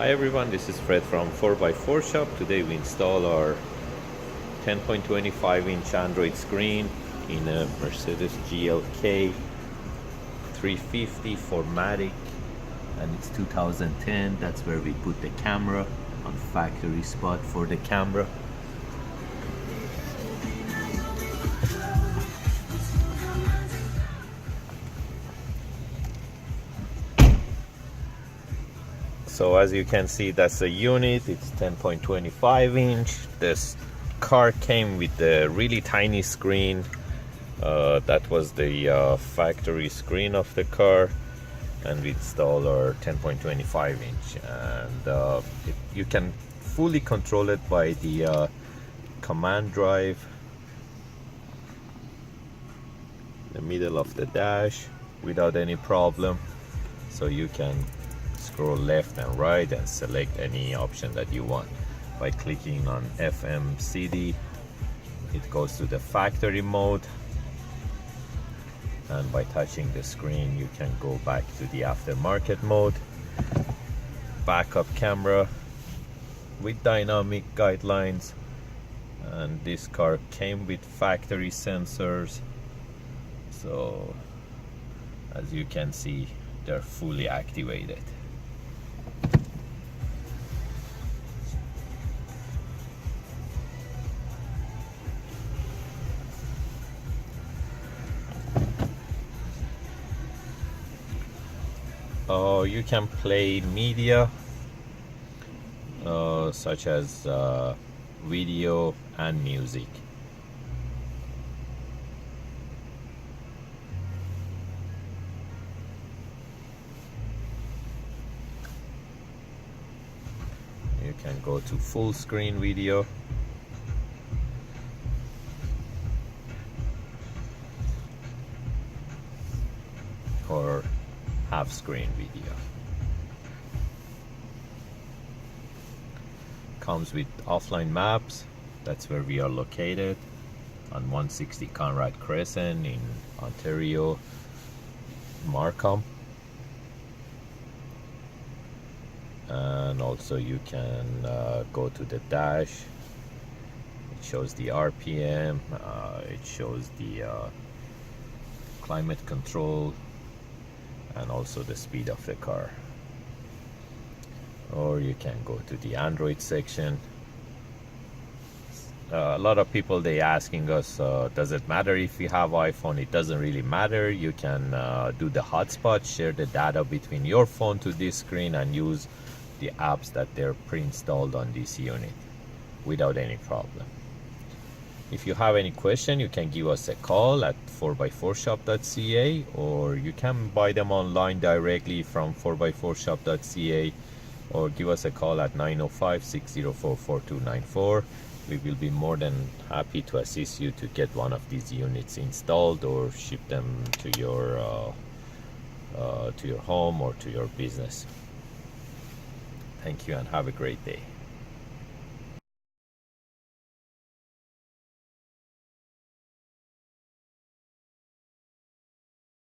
Hi everyone, this is Fred from 4x4 Shop. Today we install our 10.25 inch Android screen in a Mercedes GLK 350 4MATIC, and it's 2010. That's where we put the camera on factory spot for the camera. So as you can see, that's the unit. It's 10.25 inch. This car came with a really tiny screen. That was the factory screen of the car, and we installed our 10.25 inch, and you can fully control it by the command drive in the middle of the dash without any problem. So you can scroll left and right and select any option that you want. By clicking on FM CD, it goes to the factory mode, and by touching the screen you can go back to the aftermarket mode. Backup camera with dynamic guidelines, and this car came with factory sensors, so as you can see, they're fully activated. You can play media such as video and music. You can go to full screen video, or half screen video. Comes with offline maps. That's where we are located, on 160 Conrad Crescent in Ontario, Markham. And also you can go to the dash. It shows the RPM, it shows the climate control, and also the speed of the car. Or you can go to the Android section. A lot of people, they asking us, does it matter if you have iPhone? It doesn't really matter. You can do the hotspot, share the data between your phone to this screen, and use the apps that they're pre-installed on this unit without any problem. If you have any question, you can give us a call at 4x4shop.ca, or you can buy them online directly from 4x4shop.ca, or give us a call at 905-604-4294. We will be more than happy to assist you to get one of these units installed or ship them to your home or to your business. Thank you and have a great day.